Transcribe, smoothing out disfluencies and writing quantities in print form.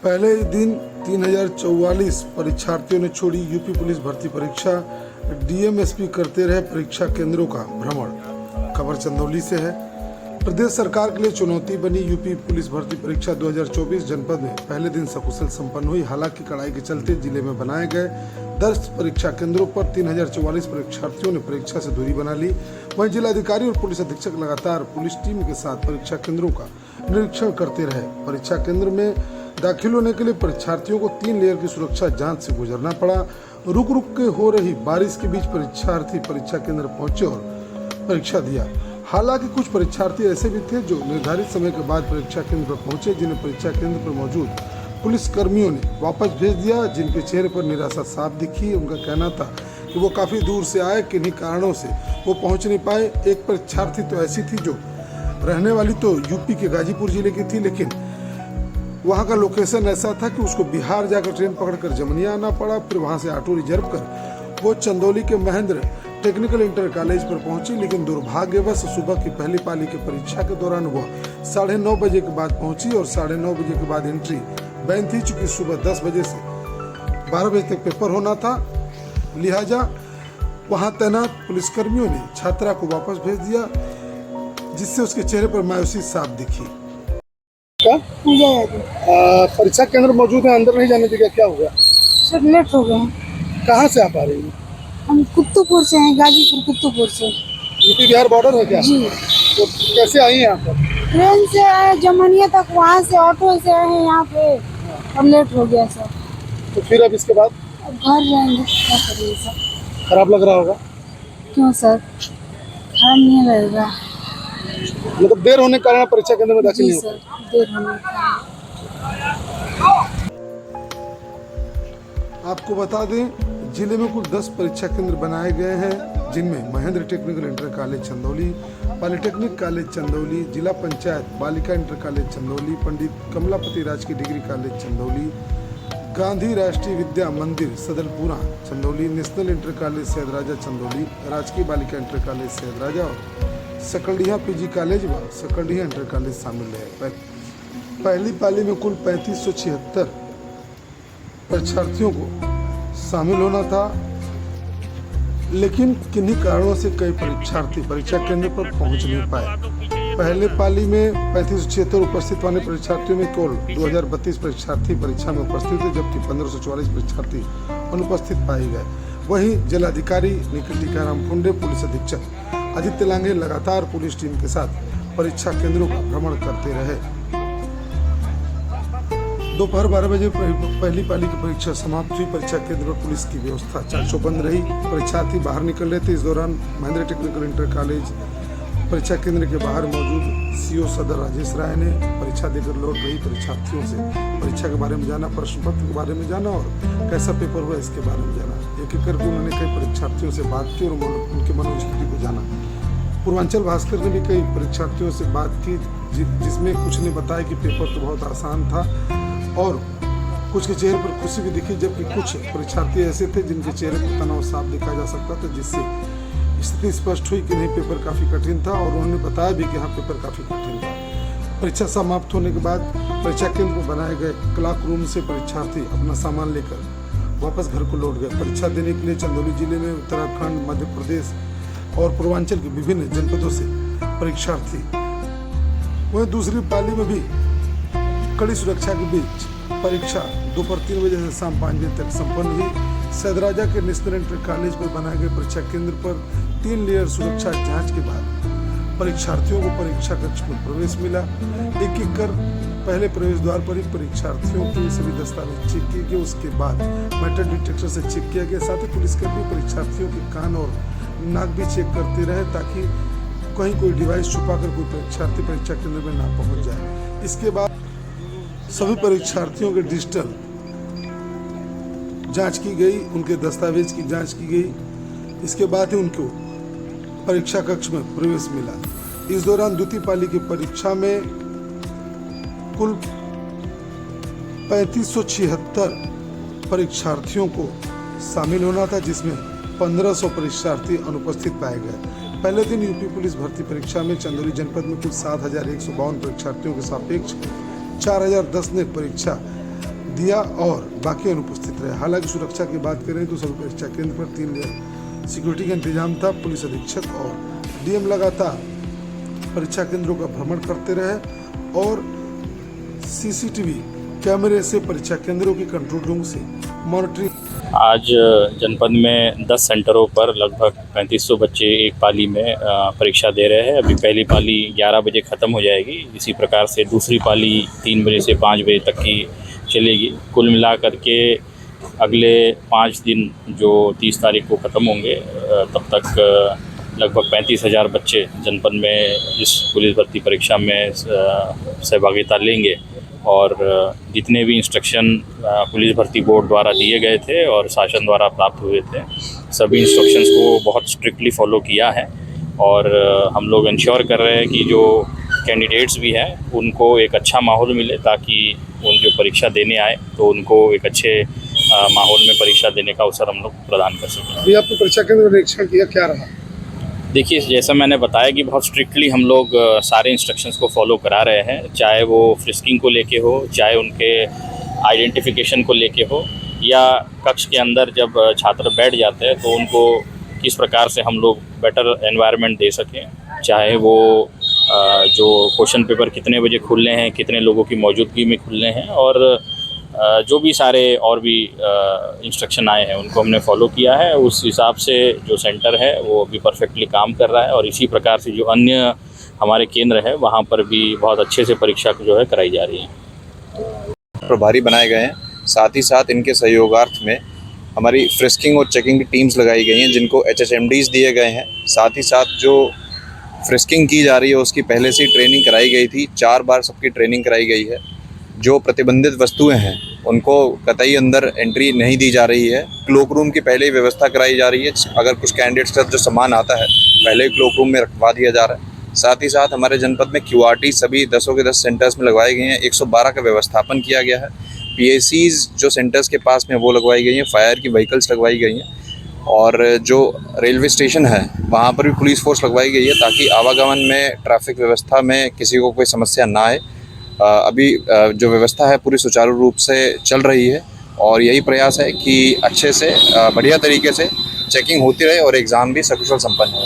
पहले दिन 3044 परीक्षार्थियों ने छोड़ी यूपी पुलिस भर्ती परीक्षा। डीएमएसपी करते रहे परीक्षा केंद्रों का भ्रमण। खबर चंदौली से है। प्रदेश सरकार के लिए चुनौती बनी यूपी पुलिस भर्ती परीक्षा 2024। जनपद में पहले दिन सकुशल संपन्न हुई। हालांकि कड़ाई के चलते जिले में बनाए गए 10 परीक्षा केंद्रों पर 3044 परीक्षार्थियों ने परीक्षा से दूरी बना ली। वहीं जिलाधिकारी और पुलिस अधीक्षक लगातार पुलिस टीम के साथ परीक्षा केंद्रों का निरीक्षण करते रहे। परीक्षा केंद्र में दाखिल होने के लिए परीक्षार्थियों को 3 लेयर की सुरक्षा जांच से गुजरना पड़ा। रुक रुक के हो रही बारिश के बीच परीक्षार्थी परीक्षा केंद्र पहुंचे और परीक्षा दिया। हालांकि कुछ परीक्षार्थी ऐसे भी थे जो निर्धारित समय के बाद परीक्षा केंद्र पर पहुंचे, जिन्हें परीक्षा केंद्र पर मौजूद पुलिस कर्मियों ने वापस भेज दिया, जिनके चेहरे पर निराशा साफ दिखी। उनका कहना था कि वो काफी दूर से आए, किन्हीं कारणों से वो पहुंच नहीं पाए। एक परीक्षार्थी तो ऐसी थी जो रहने वाली तो यूपी के गाजीपुर जिले की थी, लेकिन वहाँ का लोकेशन ऐसा था कि उसको बिहार जाकर ट्रेन पकड़कर जमनिया आना पड़ा। फिर वहाँ से ऑटो रिजर्व कर वो चंदौली के महेंद्र टेक्निकल इंटर कॉलेज पर पहुंची, लेकिन दुर्भाग्यवश सुबह की पहली पाली की परीक्षा के दौरान वह 9:30 बजे के बाद पहुंची और 9:30 बजे के बाद एंट्री बैन थी। चूंकि सुबह 10 बजे से 12 बजे तक पेपर होना था, लिहाजा वहां तैनात पुलिसकर्मियों ने छात्रा को वापस भेज दिया, जिससे उसके चेहरे पर मायूसी साफ दिखी। परीक्षा केंद्र मौजूद है, अंदर नहीं जाने दिया, क्या हुआ? सर लेट हो गए। कहाँ से आप आ रही हैं? हम कुत्तुपुर से हैं, गाजीपुर कुत्तुपुर से। यूपी बिहार बॉर्डर है क्या? जी। तो कैसे आई हैं यहाँ पर? ट्रेन से आए जमनिया तक, वहाँ से ऑटो से आए हैं यहाँ पे और लेट हो गया सर। तो फिर अब इसके बाद अब घर जाएंगे, क्या करिए सर। खराब लग रहा होगा? क्यों सर? खराब नहीं लगेगा। मतलब देर होने के कारण परीक्षा केंद्र में दाखिल जी नहीं हो? सर, देर होने का। आपको बता दें, जिले में कुल 10 परीक्षा केंद्र बनाए गए हैं, जिनमें Mahendra technical inter college Chandauli, polytechnic college Chandauli, जिला पंचायत बालिका इंटर कॉलेज चंदौली, पंडित कमलापति राजकीय degree college Chandauli, Gandhi Rashtriya Vidya Mandir Sadalpura Chandauli, national inter college Saidraja Chandauli, राजकीय बालिका इंटर कॉलेज सैदराजा और सकलडीहा पीजी कॉलेज व सकलडीहा इंटर कॉलेज शामिल है। पहली पाली में कुल 3576 परीक्षार्थियों को शामिल होना था, लेकिन किन्हीं कारणों से कई परीक्षार्थी परीक्षा केंद्र पर पहुंच नहीं पाए। पहले पाली में 3576 उपस्थित वाले परीक्षार्थियों में केवल 2032 परीक्षार्थी परीक्षा में उपस्थित थे, जबकि 1544 परीक्षार्थी अनुपस्थित पाए गए। वहीं जिलाधिकारी निखिल टीकाराम फुंडे, पुलिस अधीक्षक आदित्य लांघे लगातार पुलिस टीम के साथ परीक्षा केंद्रों का भ्रमण करते रहे। दोपहर 12 बजे पहली पाली की परीक्षा समाप्त हुई। परीक्षा केंद्र पर पुलिस की व्यवस्था चार बंद रही। परीक्षार्थी बाहर निकल रहे थे। इस दौरान महेंद्र टेक्निकल इंटर कॉलेज परीक्षा केंद्र के बाहर मौजूद सीओ सदर राजेश राय ने परीक्षा देकर लौट रही परीक्षार्थियों से परीक्षा के बारे में जाना, प्रश्न पत्र के बारे में जाना और कैसा पेपर हुआ इसके बारे में जाना। एक एक करके उन्होंने कई परीक्षार्थियों से बात की और उनके मनोस्थिति को जाना। पूर्वांचल भास्कर ने भी कई परीक्षार्थियों से बात की, जिसमें कुछ ने बताया कि पेपर तो बहुत आसान था और कुछ के चेहरे पर खुशी भी दिखी, जबकि कुछ परीक्षार्थी ऐसे थे जिनके चेहरे पर तनाव साफ देखा जा सकता था, जिससे स्थिति स्पष्ट हुई कि नहीं, पेपर काफी कठिन था। और उन्होंने बताया भी कि हाँ, पेपर काफी कठिन था। परीक्षा समाप्त होने के बाद परीक्षा केंद्र पर बनाए गए क्लास रूम से परीक्षार्थी अपना सामान लेकर वापस घर को लौट गए। परीक्षा देने के लिए चंदौली जिले में उत्तराखंड, मध्य प्रदेश और पूर्वांचल के विभिन्न जनपदों से परीक्षार्थी। वहीं दूसरी पाली में भी कड़ी सुरक्षा के बीच परीक्षा दोपहर 3 बजे से शाम 5 बजे तक संपन्न हुई। सैदराजा के नेशनल इंटर कॉलेज पर बनाए गए परीक्षा केंद्र पर 3 लेयर सुरक्षा जांच के बाद परीक्षार्थियों को परीक्षा कक्ष में प्रवेश मिला। एक एक कर पहले प्रवेश द्वार पर ही परीक्षार्थियों के सभी दस्तावेज चेक किए गए। उसके बाद मेटल डिटेक्टर से चेक किया गया। साथ ही पुलिसकर्मी परीक्षार्थियों के कान और नाक भी चेक करते रहे, ताकि कहीं कोई डिवाइस छुपाकर कोई परीक्षार्थी परीक्षा केंद्र में ना पहुंच जाए। इसके बाद सभी परीक्षार्थियों के डिजिटल जांच की गई, उनके दस्तावेज की जांच की गई। इसके बाद ही उनको परीक्षा कक्ष में प्रवेश मिला। इस दौरान द्वितीय पाली की परीक्षा में कुल 3576 परीक्षार्थियों को शामिल होना था, जिसमें 1500 परीक्षार्थी अनुपस्थित पाए गए। पहले दिन यूपी पुलिस भर्ती परीक्षा में चंदौली जनपद में कुल 7152 परीक्षार्थियों के सापेक्ष 4010 ने परीक्षा दिया और बाकी अनुपस्थित रहे। हालांकि सुरक्षा की बात करें तो सभी परीक्षा केंद्र पर 3 लेयर सिक्योरिटी का इंतजाम था। पुलिस अधीक्षक और डीएम लगातार परीक्षा केंद्रों का भ्रमण करते रहे और सीसीटीवी कैमरे से परीक्षा केंद्रों की कंट्रोल रूम से मॉनिटरिंग। आज जनपद में 10 सेंटरों पर लगभग 3500 बच्चे एक पाली में परीक्षा दे रहे हैं। अभी पहली पाली 11 बजे ख़त्म हो जाएगी। इसी प्रकार से दूसरी पाली 3 बजे से 5 बजे तक की चलेगी। कुल मिलाकर के अगले 5 दिन जो 30 तारीख को ख़त्म होंगे तब तक लगभग 35,000 बच्चे जनपद में इस पुलिस भर्ती परीक्षा में सहभागिता लेंगे और जितने भी इंस्ट्रक्शन पुलिस भर्ती बोर्ड द्वारा दिए गए थे और शासन द्वारा प्राप्त हुए थे, सभी इंस्ट्रक्शंस को बहुत स्ट्रिक्टली फॉलो किया है और हम लोग इंश्योर कर रहे हैं कि जो कैंडिडेट्स भी हैं उनको एक अच्छा माहौल मिले, ताकि उन जो परीक्षा देने आए तो उनको एक अच्छे माहौल में परीक्षा देने का अवसर हम लोग प्रदान कर सकें। अभी आपने परीक्षा केंद्र का निरीक्षण किया, क्या रहा? देखिए, जैसा मैंने बताया कि बहुत स्ट्रिक्टली हम लोग सारे इंस्ट्रक्शंस को फॉलो करा रहे हैं, चाहे वो फ्रिस्किंग को लेके हो, चाहे उनके आइडेंटिफिकेशन को लेके हो, या कक्ष के अंदर जब छात्र बैठ जाते हैं तो उनको किस प्रकार से हम लोग बेटर एनवायरनमेंट दे सकें, चाहे वो जो क्वेश्चन पेपर कितने बजे खुलने हैं, कितने लोगों की मौजूदगी में खुलने हैं, और जो भी सारे और भी इंस्ट्रक्शन आए हैं उनको हमने फॉलो किया है। उस हिसाब से जो सेंटर है वो भी परफेक्टली काम कर रहा है और इसी प्रकार से जो अन्य हमारे केंद्र है वहाँ पर भी बहुत अच्छे से परीक्षा जो है कराई जा रही है। प्रभारी बनाए गए हैं, साथ ही साथ इनके सहयोगार्थ में हमारी फ्रिस्किंग और चेकिंग की टीम्स लगाई गई हैं जिनको HHMDs दिए गए हैं। साथ ही साथ जो फ्रिस्किंग की जा रही है उसकी पहले से ही ट्रेनिंग कराई गई थी, 4 बार सबकी ट्रेनिंग कराई गई है। जो प्रतिबंधित वस्तुएं हैं उनको कतई अंदर एंट्री नहीं दी जा रही है। क्लोक रूम की पहले ही व्यवस्था कराई जा रही है। अगर कुछ कैंडिडेट्स का जो सामान आता है पहले ही क्लोक रूम में रखवा दिया जा रहा है। साथ ही साथ हमारे जनपद में QRT सभी 10 के 10 सेंटर्स में लगवाए गए हैं। 112 का व्यवस्थापन किया गया है। PACs जो सेंटर्स के पास में वो लगवाई गई हैं। फायर की व्हीकल्स लगवाई गई हैं और जो रेलवे स्टेशन है वहाँ पर भी पुलिस फोर्स लगवाई गई है ताकि आवागमन में ट्रैफिक व्यवस्था में किसी को कोई समस्या ना आए। अभी जो व्यवस्था है पूरी सुचारू रूप से चल रही है और यही प्रयास है कि अच्छे से बढ़िया तरीके से चेकिंग होती रहे और एग्ज़ाम भी सकुशल संपन्न हो।